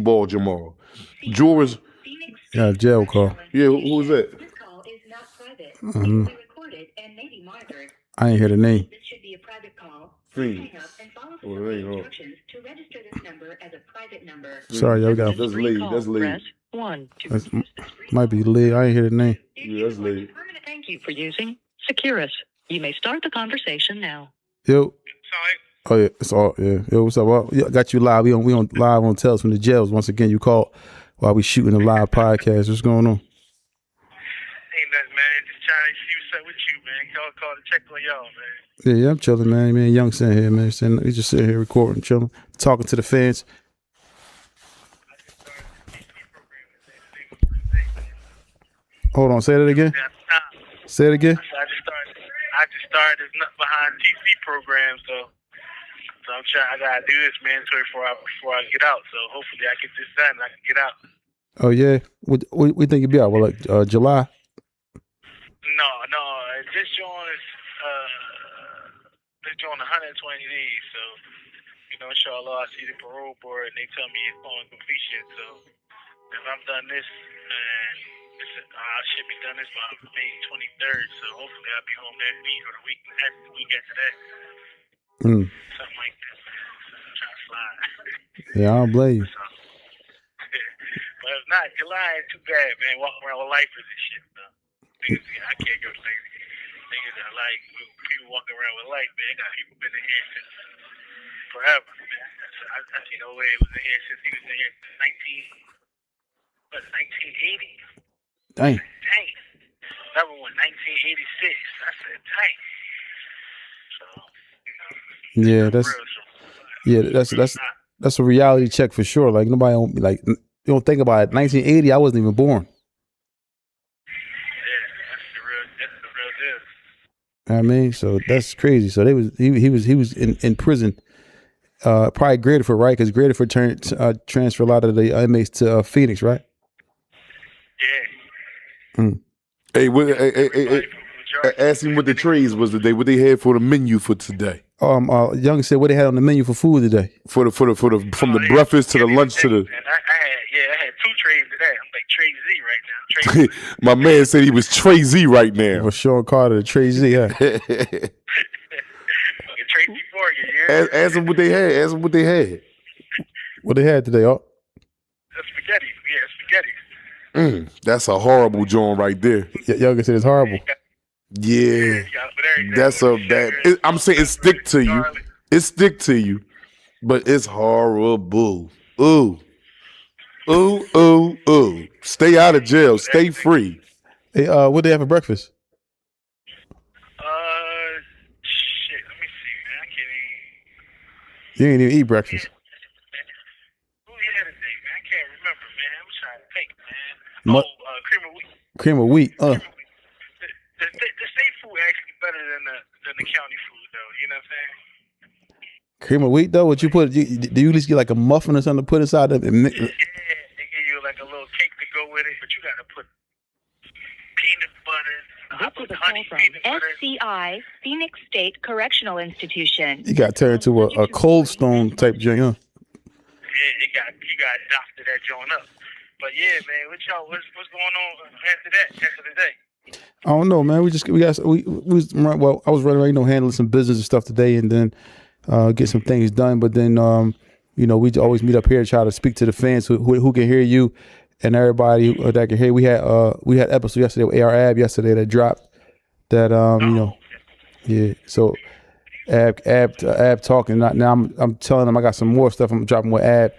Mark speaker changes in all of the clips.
Speaker 1: T-ball Jamal. Jurors.
Speaker 2: Yeah, jail call.
Speaker 1: Yeah, who was that?
Speaker 3: This call is not private. It will be recorded and may be monitored.
Speaker 2: I ain't hear the name.
Speaker 3: This should be a private call.
Speaker 1: Fiend.
Speaker 3: Hang up and follow the
Speaker 1: Oh,
Speaker 3: following
Speaker 1: there you go.
Speaker 3: instructions to register this number as a private number.
Speaker 2: Sorry, y'all got.
Speaker 1: That's Lee. That's Lee.
Speaker 4: Press 1 to
Speaker 2: That's, might be Lee. I ain't hear the name.
Speaker 1: Yeah, that's Lee.
Speaker 4: Thank you for using Securus. You may start the conversation now.
Speaker 2: Yo. Oh yeah, it's all yeah. Yo, what's up? Well, yeah, got you live. We on live on Tales from the Jails. Once again, you called while we shooting a live podcast. What's going on?
Speaker 5: Ain't nothing, man. Just trying to see what's up with you, man. Y'all call to check on y'all, man.
Speaker 2: Yeah, I'm chilling, man. Man, Young sitting here, man. We just sitting here recording, chilling, talking to the fans. Hold on, say that again. Say it again.
Speaker 5: I just started this nut behind TV program, so I'm trying. I gotta do this mandatory before I get out. So hopefully I get this done and I can get out.
Speaker 2: Oh yeah, we think you'll be out. Well, like July.
Speaker 5: No. This joint 120 days. So inshallah, I see the parole board and they tell me it's on completion. So if I'm done this, and I should be done this by May 23rd. So hopefully I'll be home that week or the week after that. Something like that. So I'm trying to slide.
Speaker 2: Yeah, I don't blame you.
Speaker 5: But if not, July ain't too bad, man. Walk around with lifers and shit, though. I can't go crazy. Niggas are like people walking around with life, man. Got people been in here since forever, man. I seen old Ed was in here since he was in here 1980.
Speaker 2: Dang.
Speaker 5: Another one, 1986. I said, dang. So,
Speaker 2: that's a reality check for sure. Like nobody you don't think about it. 1980, I wasn't even born.
Speaker 5: Yeah, that's the real deal.
Speaker 2: I mean, so that's crazy. So he was in prison. Probably Gradeford, right? Because Gradeford transfer a lot of the inmates to Phoenix, right?
Speaker 5: Yeah.
Speaker 1: Hey, ask him what the trays was today. What they had for the menu for today?
Speaker 2: Young said what they had on the menu for food today.
Speaker 1: From the breakfast to the lunch to the.
Speaker 5: I had 2 trays today. I'm like Trey Z right now. Trey
Speaker 1: My man said he was Trey Z right now.
Speaker 2: Or Sean Carter, Trey Z, yeah.
Speaker 5: Tracy Morgan, yeah.
Speaker 1: Ask them what they had. Ask them what they had.
Speaker 2: What they had today, oh?
Speaker 5: Spaghetti. Yeah, spaghetti.
Speaker 1: That's a horrible joint right there.
Speaker 2: Young said it's horrible.
Speaker 1: Yeah. That's a bad. I'm saying it stick to you. It stick to you. But it's horrible. Ooh. Stay out of jail. Stay free.
Speaker 2: Hey, what they have for breakfast?
Speaker 5: Shit. Let me see, man. I can't even.
Speaker 2: You ain't even eat breakfast.
Speaker 5: Who had it today, man? I can't remember, man. I'm trying to think, man. Cream of wheat.
Speaker 2: Cream of wheat.
Speaker 5: The state food actually better than the county food, though. You know what I'm saying?
Speaker 2: Cream of wheat, though? What you put? Do you at least get like a muffin or something to put inside of it?
Speaker 5: Yeah, they give you like a little cake to go with it, but you got to put peanut butter. I put honey, peanut butter.
Speaker 3: SCI, Phoenix State Correctional Institution.
Speaker 2: You got to turn into a Cold Stone type drink, huh?
Speaker 5: Yeah, you got to doctor that joint up. But yeah, man, what's going on after the day?
Speaker 2: I don't know, man. I was running around, handling some business and stuff today, and then get some things done. But then, we always meet up here to try to speak to the fans who can hear you and everybody that can hear. We had episode yesterday with AR Ab yesterday that dropped. That yeah. So Ab talking. Now I'm telling them I got some more stuff I'm dropping with Ab.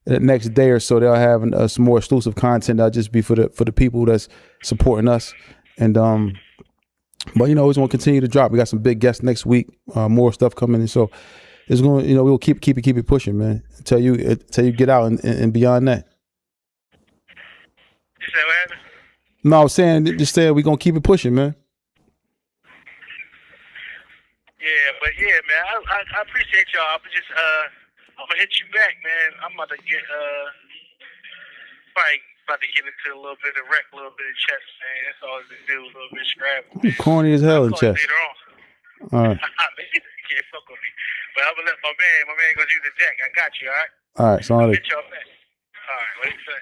Speaker 2: The next day or so they'll have some more exclusive content that'll just be for the people that's supporting us. And but we just want to continue to drop. We got some big guests next week, more stuff coming in. So it's going we'll keep it pushing, man. Until you get out and beyond that.
Speaker 5: You said what happened?
Speaker 2: No, I was saying we're gonna keep it pushing, man.
Speaker 5: Yeah, but yeah, man, I appreciate y'all. I'm gonna hit you back, man. I'm about to get into a little bit of rec, a little bit of chess, man. That's all I can do, a little bit of Scrabble.
Speaker 2: You corny as hell in chess.
Speaker 5: Later on.
Speaker 2: All right.
Speaker 5: You can't fuck with me. But I'm gonna let my man go do the deck. I got you, all right?
Speaker 2: All right, so
Speaker 5: I'll hit y'all back. right, what did you say?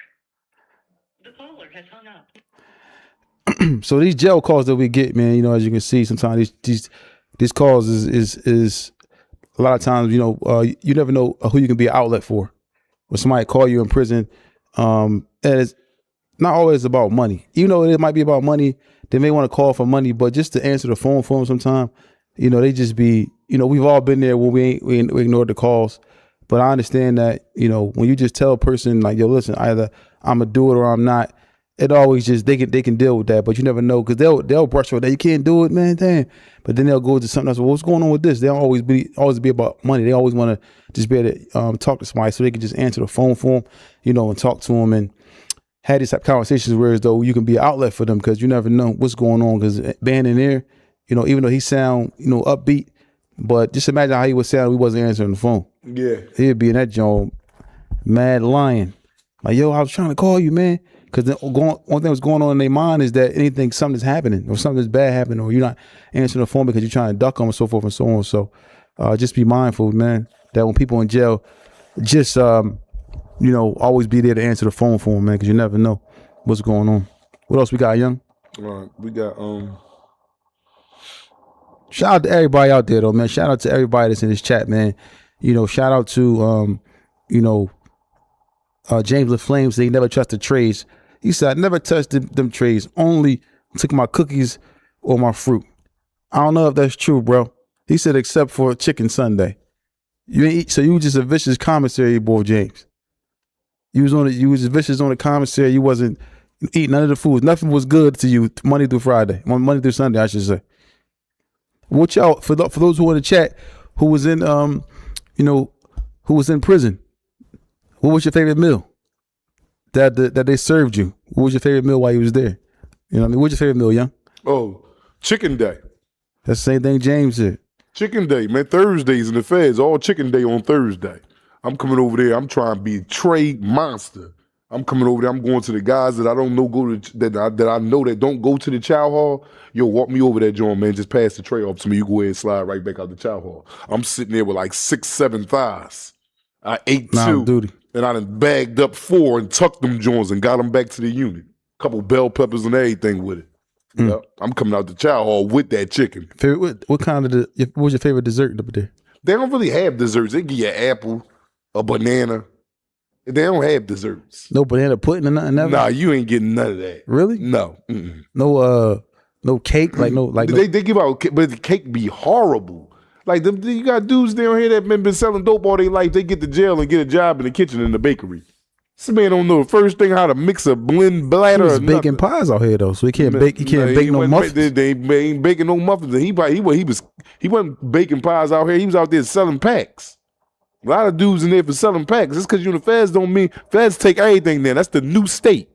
Speaker 4: The caller has hung up.
Speaker 2: So these jail calls that we get, man, you know, as you can see, sometimes these calls is a lot of times, you know, you never know who you can be an outlet for. When somebody call you in prison, and it's not always about money. Even though it might be about money, they may want to call for money, but just to answer the phone for them sometime, you know, they just be, you know, we've all been there when we ignored the calls. But I understand that, you know, when you just tell a person like, yo, listen, either I'm gonna do it or I'm not, it always just they can deal with that, but you never know because they'll brush over that. You can't do it, man. Damn. But then they'll go to something else. Well, what's going on with this? They'll always be about money. They always want to just be able to talk to somebody so they can just answer the phone for them, you know, and talk to them and have these type of conversations where as though you can be an outlet for them because you never know what's going on. Because band in there, you know, even though he sound, you know, upbeat, but just imagine how he would sound if he wasn't answering the phone.
Speaker 1: Yeah.
Speaker 2: He'd be in that joint, mad lying. Like, yo, I was trying to call you, man. Because the one thing that's going on in their mind is that something's happening or something's bad happening or you're not answering the phone because you're trying to duck them and so forth and so on. So just be mindful, man, that when people in jail, just, you know, always be there to answer the phone for them, man, because you never know what's going on. What else we got, Young?
Speaker 1: We got
Speaker 2: Shout out to everybody out there, though, man. Shout out to everybody that's in this chat, man. You know, shout out to, you know, James LaFlames. They never trusted trays. He said, I never touched them trays. Only took my cookies or my fruit. I don't know if that's true, bro. He said, except for chicken Sunday. You ain't eat, so you was just a vicious commissary boy, James. You was vicious on the commissary. You wasn't eating none of the foods. Nothing was good to you Monday through Friday. Monday through Sunday, I should say. Watch out for those who in the chat who was in you know, who was in prison. What was your favorite meal that they served you? What was your favorite meal while you was there? You know what I mean? What's your favorite meal, Young?
Speaker 1: Oh, chicken day.
Speaker 2: That's the same thing James said.
Speaker 1: Chicken day, man. Thursdays in the feds, all chicken day on Thursday. I'm coming over there. I'm trying to be a trade monster. I'm coming over there. I'm going to the guys that I don't know that I know that don't go to the chow hall. Yo, walk me over that joint, man. Just pass the tray off to me. You go ahead and slide right back out the chow hall. I'm sitting there with like 6, 7 thighs. I ate 2,
Speaker 2: duty.
Speaker 1: and I done bagged up 4 and tucked them joints and got them back to the unit. Couple bell peppers and everything with it. Yep. I'm coming out the chow hall with that chicken.
Speaker 2: What kind of what was your favorite dessert up there?
Speaker 1: They don't really have desserts. They give you an apple, a banana. They don't have desserts.
Speaker 2: No banana pudding or nothing. Never?
Speaker 1: Nah, you ain't getting none of that.
Speaker 2: Really?
Speaker 1: No.
Speaker 2: No cake.
Speaker 1: They give out, but the cake be horrible. Like you got dudes down here that been selling dope all their life. They get to jail and get a job in the kitchen in the bakery. This man don't know the first thing how to mix a blend bladder.
Speaker 2: He was baking pies out here though, so he can't bake. He can't bake no muffins.
Speaker 1: They ain't baking no muffins. He wasn't baking pies out here. He was out there selling packs. A lot of dudes in there for selling packs. Just because you're in the feds don't mean feds take everything there. That's the new state.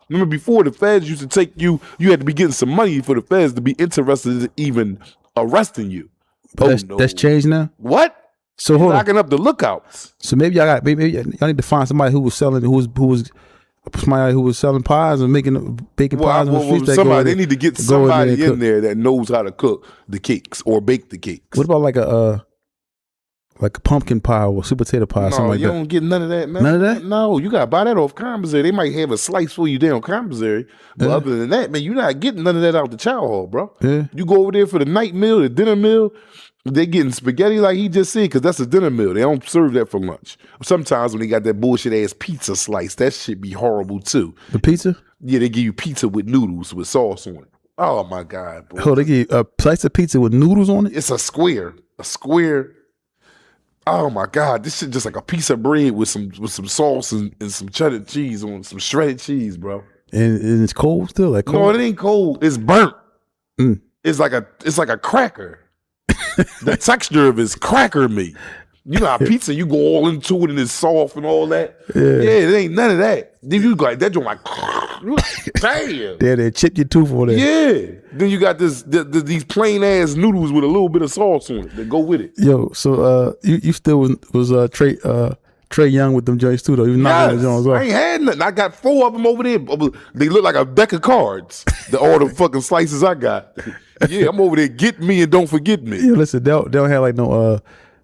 Speaker 1: Remember before the feds used to take you had to be getting some money for the feds to be interested in even arresting you.
Speaker 2: That's changed now.
Speaker 1: What?
Speaker 2: So hold on.
Speaker 1: Locking up the lookouts.
Speaker 2: So maybe y'all need to find somebody who was selling somebody who was selling pies and baking pies on the streets.
Speaker 1: They need to get somebody in there that knows how to cook the cakes or bake the cakes.
Speaker 2: What about like a pumpkin pie or sweet potato pie? Something like that.
Speaker 1: You don't get none of that, man.
Speaker 2: None of that?
Speaker 1: No, you gotta buy that off commissary. They might have a slice for you there on commissary, but other than that, man, you're not getting none of that out the chow hall, bro.
Speaker 2: Yeah.
Speaker 1: You go over there for the night meal, the dinner meal. They getting spaghetti like he just said, because that's a dinner meal. They don't serve that for lunch. Sometimes when they got that bullshit ass pizza slice, that shit be horrible too.
Speaker 2: The pizza?
Speaker 1: Yeah, they give you pizza with noodles with sauce on it. Oh my God, bro.
Speaker 2: Oh, they give you a slice of pizza with noodles on it?
Speaker 1: It's a square. Oh my God, this shit just like a piece of bread with some sauce and some cheddar cheese on some shredded cheese, bro.
Speaker 2: And it's cold still? Like cold?
Speaker 1: No, it ain't cold. It's burnt. It's like a cracker. The texture of it's cracker meat. You know how pizza, you go all into it and it's soft and all that. Yeah, it ain't none of that. Then you got that joint like, damn.
Speaker 2: They chip your tooth on it.
Speaker 1: Yeah. Then you got these plain ass noodles with a little bit of sauce on it that go with it.
Speaker 2: Yo, so you still was Trey Young with them joints too though. You not
Speaker 1: yes, I ain't had nothing. I got 4 of them over there. They look like a deck of cards. All the fucking slices I got. Yeah, I'm over there. Get me and don't forget me.
Speaker 2: Yeah, listen, they don't have like no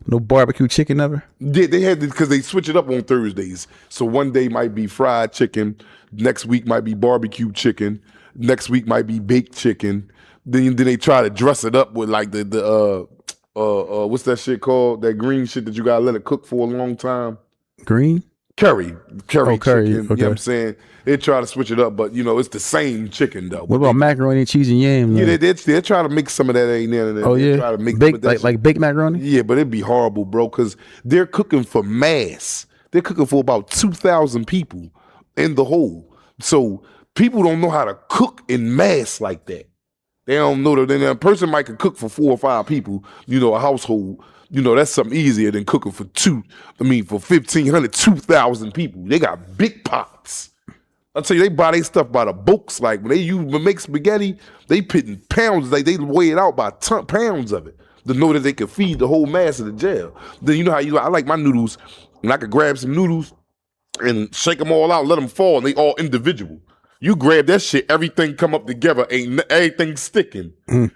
Speaker 2: No barbecue chicken ever?
Speaker 1: They had to, because they switch it up on Thursdays. So one day might be fried chicken, next week might be barbecue chicken, next week might be baked chicken. Then they try to dress it up with like the what's that shit called? That green shit that you gotta let it cook for a long time.
Speaker 2: Green?
Speaker 1: Curry
Speaker 2: Oh, curry,
Speaker 1: chicken. You know
Speaker 2: okay.
Speaker 1: what I'm saying? They try to switch it up, but it's the same chicken though.
Speaker 2: What about macaroni, cheese, and yams?
Speaker 1: Yeah, they try to mix some of that in there.
Speaker 2: Oh
Speaker 1: They
Speaker 2: yeah,
Speaker 1: try to mix
Speaker 2: baked,
Speaker 1: but that
Speaker 2: like baked macaroni.
Speaker 1: yeah, but it'd be horrible, bro, because they're cooking for mass. They're cooking for about 2,000 people in the whole. So people don't know how to cook in mass like that. They don't know that. Then a person might could cook for 4 or 5 people. A household. That's something easier than cooking for for 1,500, 2,000 people. They got big pots. I tell you, they buy their stuff by the books. Like when they make spaghetti, they putting pounds. Like they weigh it out by pounds of it to know that they can feed the whole mass of the jail. Then you know how I like my noodles, and I could grab some noodles and shake them all out, let them fall, and they all individual. You grab that shit, everything come up together, ain't everything sticking.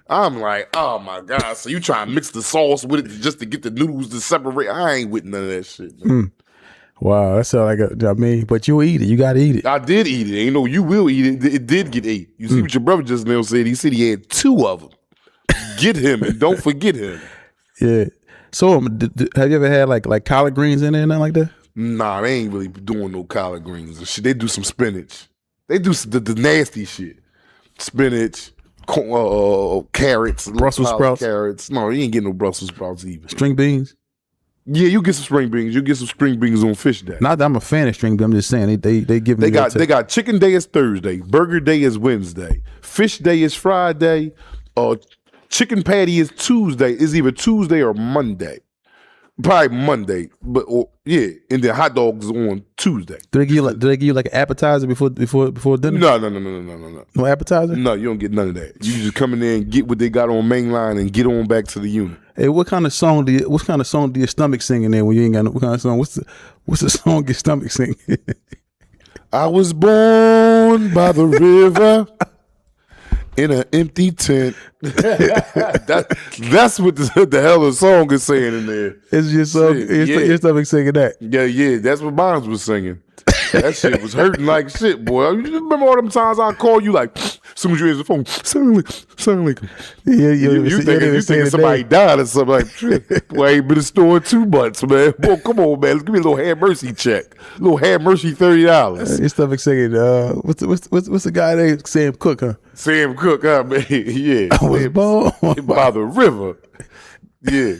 Speaker 1: I'm like, oh my God. So you try and mix the sauce with it just to get the noodles to separate. I ain't with none of that shit. Man.
Speaker 2: Wow, that sounds like but you'll eat it. You gotta eat it.
Speaker 1: I did eat it. You will eat it. It did get ate. You see what your brother just now said? He said he had 2 of them. Get him and don't forget him.
Speaker 2: Yeah. So have you ever had like collard greens in there and nothing like that?
Speaker 1: Nah, they ain't really doing no collard greens and shit. They do some spinach. They do the nasty shit. Spinach, carrots,
Speaker 2: Brussels sprouts.
Speaker 1: Carrots. No, you ain't getting no Brussels sprouts either.
Speaker 2: String beans?
Speaker 1: Yeah, you get some spring beans. You get some spring beans on fish day.
Speaker 2: Not that I'm a fan of string beans. I'm just saying they give me.
Speaker 1: They got chicken day is Thursday, burger day is Wednesday, fish day is Friday, chicken patty is Tuesday. It's either Tuesday or Monday. Probably Monday, and then hot dogs on Tuesday.
Speaker 2: Do they give you like an appetizer before dinner?
Speaker 1: No.
Speaker 2: No appetizer?
Speaker 1: No, you don't get none of that. You just come in there and get what they got on mainline and get on back to the unit.
Speaker 2: Hey, what kind of song do your stomach sing in there when you ain't got no? What kind of song? What's the song your stomach sing?
Speaker 1: I was born by the river in an empty tent. That's what the hell the song is saying in there.
Speaker 2: It's your song.
Speaker 1: Shit,
Speaker 2: Your stomach singing that.
Speaker 1: Yeah, that's what mine was singing. That shit was hurting like shit, boy. You remember all them times I call you like, as soon as you answer the phone, sound like
Speaker 2: Yeah,
Speaker 1: you thinking somebody died or something like shit. Boy, I ain't been in the store in 2 months, man. Boy, come on, man. Give me a little Have Mercy check. A little Have Mercy $30.
Speaker 2: Your stomach singing. What's the guy name? Sam Cooke, huh?
Speaker 1: Sam Cooke, huh, man? Yeah.
Speaker 2: I was born
Speaker 1: by the river. Yeah.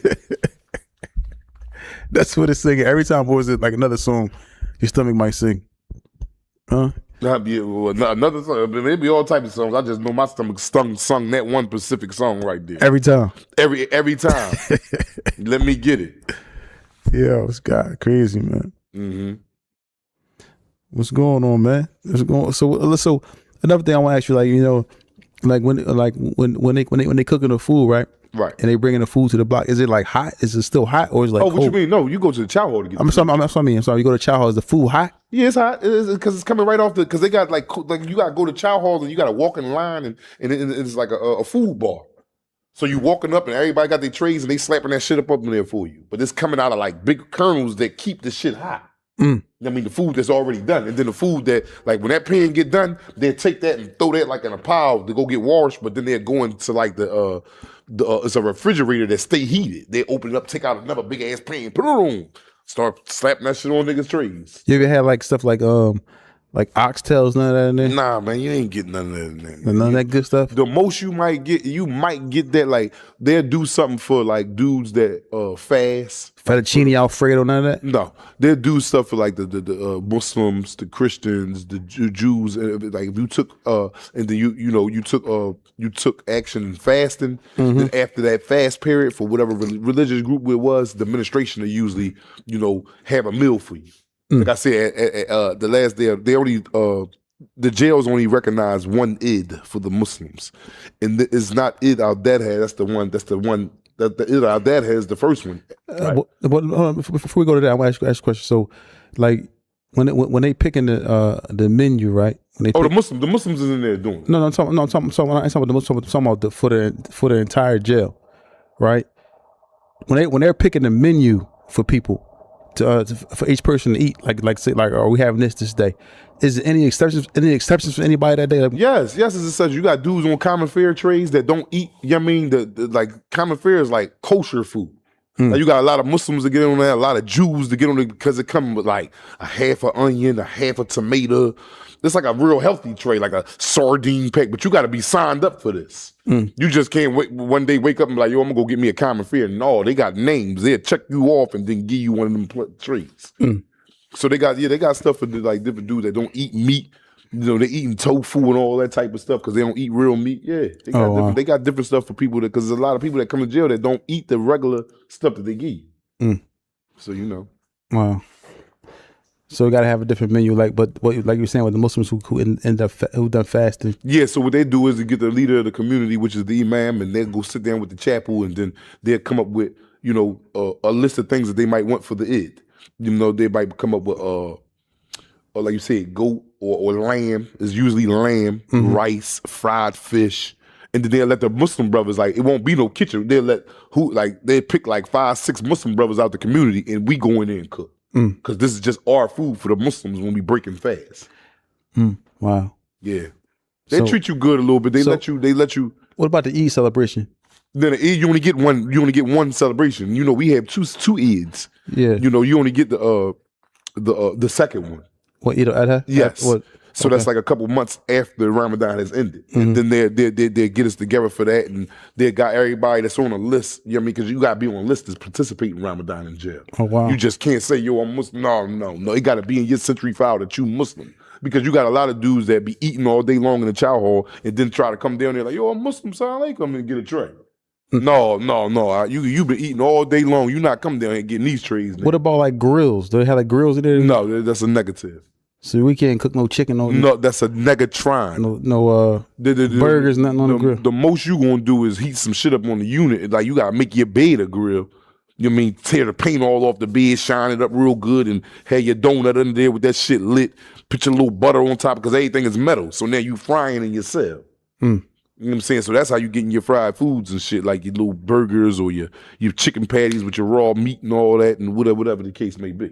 Speaker 2: That's what it's singing. Every time, what was it, like another song, your stomach might sing. Huh?
Speaker 1: Another song. Maybe all types of songs. I just know my stomach sung that one specific song right there.
Speaker 2: Every time.
Speaker 1: Every time. Let me get it.
Speaker 2: Yeah, it's God crazy, man.
Speaker 1: Mm-hmm.
Speaker 2: What's going on, man? So another thing I want to ask you, when they cooking the food, right?
Speaker 1: Right.
Speaker 2: And they bringing the food to the block. Is it like hot? Is it still hot, or is it like?
Speaker 1: Oh, what
Speaker 2: cold?
Speaker 1: you mean? No, you go to the chow hall to get.
Speaker 2: I'm sorry. You go to chow hall. Is the food hot?
Speaker 1: Yeah, it's hot. Because it's coming right off because they got like you got to go to chow halls and you got to walk in line and it's like a food bar. So you walking up and everybody got their trays and they slapping that shit up in there for you. But it's coming out of like big kernels that keep the shit hot. I mean, the food that's already done. And then the food that, like, when that pan get done, they'll take that and throw that, like, in a pile to go get washed, but then they're going to, like, it's a refrigerator that stay heated. They open it up, take out another big-ass pan, put it on, start slapping that shit on niggas' trays.
Speaker 2: You ever had, like, stuff like oxtails, none of that in there?
Speaker 1: Nah, man, you ain't getting none of that in there.
Speaker 2: None of that good stuff?
Speaker 1: The most you might get that, like, they'll do something for, like, dudes that fast.
Speaker 2: Fettuccine Alfredo, none of that?
Speaker 1: No, they'll do stuff for like the Muslims, the Christians, the Jews. Like if you took and then you took action in fasting. Then after that fast period for whatever religious group it was, the administration will usually have a meal for you. Like I said, the last day they only the jails only recognize one Eid for the Muslims, and it's not Eid al-Adha. That's the one. That the Eid al-Adha is the first one. Right?
Speaker 2: Before we go to that, I want to ask a question. So, like when they picking the menu, right?
Speaker 1: The Muslims is in there doing it.
Speaker 2: No, I'm talking about the Muslims. I'm talking about for the entire jail, right? when they're picking the menu for people for each person to eat, like say like, are we having this day? Is there any exceptions for anybody that day? Like,
Speaker 1: Yes, it's such. You got dudes on common fare trays that don't eat. You know what I mean, the like common fare is like kosher food. Like you got a lot of Muslims to get on there, a lot of Jews to get on it because it comes with like a half an onion, a half a tomato. It's like a real healthy tray, like a sardine pack. But you got to be signed up for this. You just can't one day wake up and be like, yo, I'm gonna go get me a common fare. No, they got names. They'll check you off and then give you one of them trays. So they got stuff for like different dudes that don't eat meat. You know, they eating tofu and all that type of stuff because they don't eat real meat. Yeah, they got different stuff for people because there's a lot of people that come to jail that don't eat the regular stuff that they give you. So you know.
Speaker 2: Wow. So we got to have a different menu, like you were saying with the Muslims who end up who done fasting.
Speaker 1: Yeah, so what they do is they get the leader of the community, which is the imam, and they'll go sit down with the chapel, and then they'll come up with a list of things that they might want for the Eid. You know, they might come up with or like you said, goat or lamb. It's usually lamb, rice, fried fish. And then they'll let the Muslim brothers, like, it won't be no kitchen. They'll pick like 5, 6 Muslim brothers out the community and we go in there and cook. Because this is just our food for the Muslims when we breaking fast.
Speaker 2: Wow.
Speaker 1: Yeah. They treat you good a little bit. They let you.
Speaker 2: What about the Eid celebration?
Speaker 1: Then the Eid, you only get one celebration. You know, we have two Eids.
Speaker 2: Yeah.
Speaker 1: You know, you only get the second one.
Speaker 2: What, Eid al-Adha?
Speaker 1: Yes. So that's like a couple months after Ramadan has ended. And then they'll get us together for that, and they got everybody that's on a list, you know what I mean? Because you got to be on a list to participate in Ramadan in jail.
Speaker 2: Oh, wow.
Speaker 1: You just can't say, yo, I'm Muslim. No. It got to be in your century file that you Muslim. Because you got a lot of dudes that be eating all day long in the chow hall and then try to come down there like, yo, I'm Muslim, so I ain't come and get a tray. No. You been eating all day long. You not coming down here and getting these trays. Man.
Speaker 2: What about like grills? Do they have like grills in there?
Speaker 1: No, that's a negative.
Speaker 2: So we can't cook no chicken.
Speaker 1: No, that's a negatron.
Speaker 2: No burgers, nothing on the grill.
Speaker 1: The most you gonna do is heat some shit up on the unit. Like you gotta make your bed a grill. You know what I mean? Tear the paint all off the bed, shine it up real good, and have your donut under there with that shit lit. Put your little butter on top because everything is metal. So now you frying in your cell. You know what I'm saying? So that's how you getting your fried foods and shit, like your little burgers or your chicken patties with your raw meat and all that, and whatever the case may be.